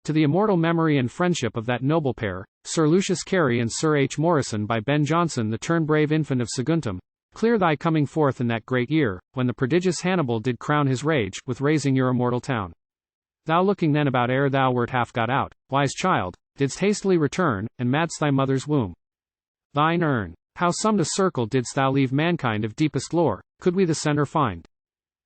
To the immortal memory and friendship of that noble pair, Sir Lucius Cary and Sir H. Morison by Ben Jonson, the turn-brave infant of Saguntum. Clear thy coming forth in that great year, when the prodigious Hannibal did crown his rage, with razing your immortal town. Thou looking then about ere thou wert half got out, wise child, didst hastily return, and madst thy mother's womb. Thine urn. How summed a circle didst thou leave mankind of deepest lore, could we the centre find?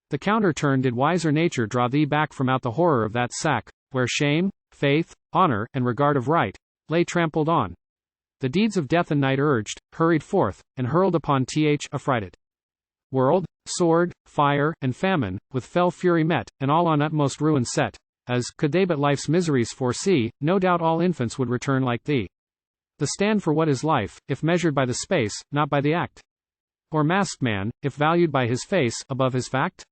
The counter-turn did wiser nature draw thee back from out the horror of that sack, where shame, faith, honor, and regard of right, lay trampled on. The deeds of death and night urged, hurried forth, and hurled upon affrighted. World, sword, fire, and famine, with fell fury met, and all on utmost ruin set, as, could they but life's miseries foresee, no doubt all infants would return like thee. The stand for what is life, if measured by the space, not by the act? Or masked man, if valued by his face, above his fact?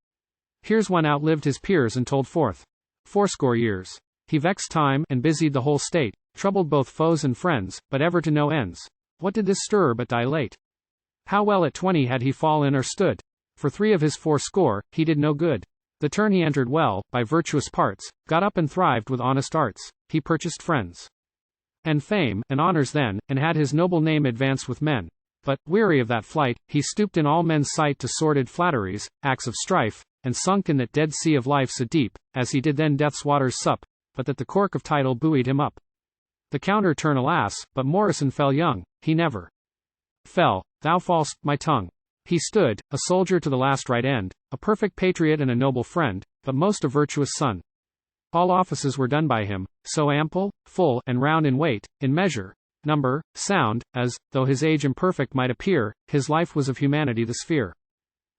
Here's one outlived his peers and told forth. Fourscore years. He vexed time, and busied the whole state, troubled both foes and friends, but ever to no ends. What did this stir but dilate? How well at 20 had he fallen or stood? For 3 of his 80, he did no good. The turn he entered well, by virtuous parts, got up and thrived with honest arts, he purchased friends. And fame, and honors then, and had his noble name advanced with men. But, weary of that flight, he stooped in all men's sight to sordid flatteries, acts of strife, and sunk in that dead sea of life so deep, as he did then death's waters sup, but that the cork of title buoyed him up. The counter-turn alas, but Morison fell young, he never fell, thou fall'st, my tongue. He stood, a soldier to the last right end, a perfect patriot and a noble friend, but most a virtuous son. All offices were done by him, so ample, full, and round in weight, in measure, number, sound, as, though his age imperfect might appear, his life was of humanity the sphere.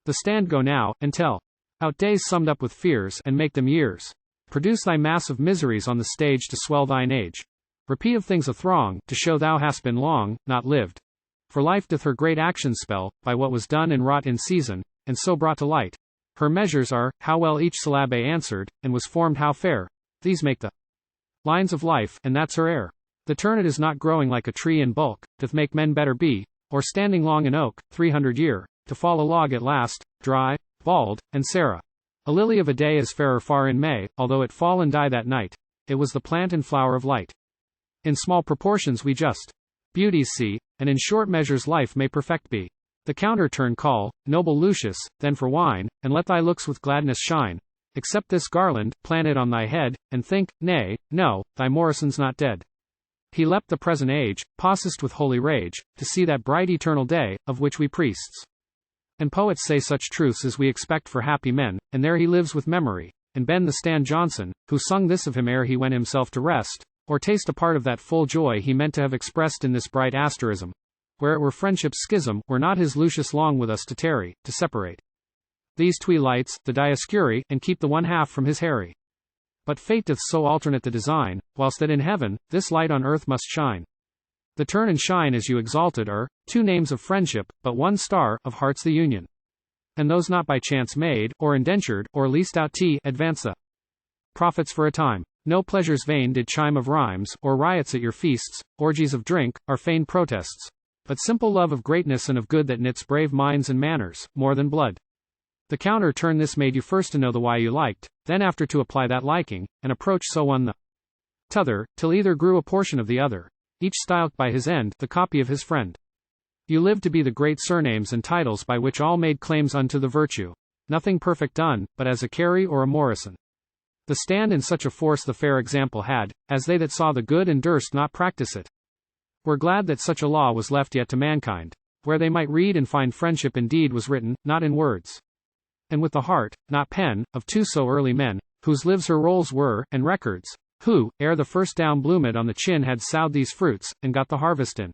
The stand go now, and tell out days summed up with fears, and make them years. Produce thy mass of miseries on the stage to swell thine age. Repeat of things a throng, to show thou hast been long, not lived. For life doth her great actions spell, by what was done and wrought in season, and so brought to light. Her measures are, how well each syllabe answered, and was formed how fair. These make the lines of life, and that's her air. The turn it is not growing like a tree in bulk, doth make men better be, or standing long in oak, 300 year, to fall a log at last, dry, bald, and Sarah. A lily of a day is fairer far in May, although it fall and die that night. It was the plant and flower of light. In small proportions we just beauties see, and in short measures life may perfect be. The counter-turn call, noble Lucius, then for wine, and let thy looks with gladness shine. Accept this garland, plant it on thy head, and think, nay, no, thy Morison's not dead. He leapt the present age, possessed with holy rage, to see that bright eternal day, of which we priests and poets say such truths as we expect for happy men, and there he lives with memory, and Ben the stand Jonson, who sung this of him ere he went himself to rest, or taste a part of that full joy he meant to have expressed in this bright asterism. Where it were friendship's schism, were not his Lucius long with us to tarry, to separate these twee lights, the Dioscuri, and keep the one half from his Harry. But fate doth so alternate the design, whilst that in heaven, this light on earth must shine. The turn and shine as you exalted are, 2 names of friendship, but 1 star, of hearts the union. And those not by chance made, or indentured, or leased out to advance the profits for a time. No pleasures vain did chime of rhymes, or riots at your feasts, orgies of drink, or feigned protests. But simple love of greatness and of good that knits brave minds and manners, more than blood. The counter-turn this made you first to know the why you liked, then after to apply that liking, and approach so one the t'other, till either grew a portion of the other, each styled by his end, the copy of his friend. You lived to be the great surnames and titles by which all made claims unto the virtue. Nothing perfect done, but as a Cary or a Morison. The stand in such a force the fair example had, as they that saw the good and durst not practice it. Were glad that such a law was left yet to mankind, where they might read and find friendship indeed was written, not in words, and with the heart, not pen, of 2 so early men, whose lives her rolls were, and records, who, ere the first down bloomed on the chin had sowed these fruits, and got the harvest in.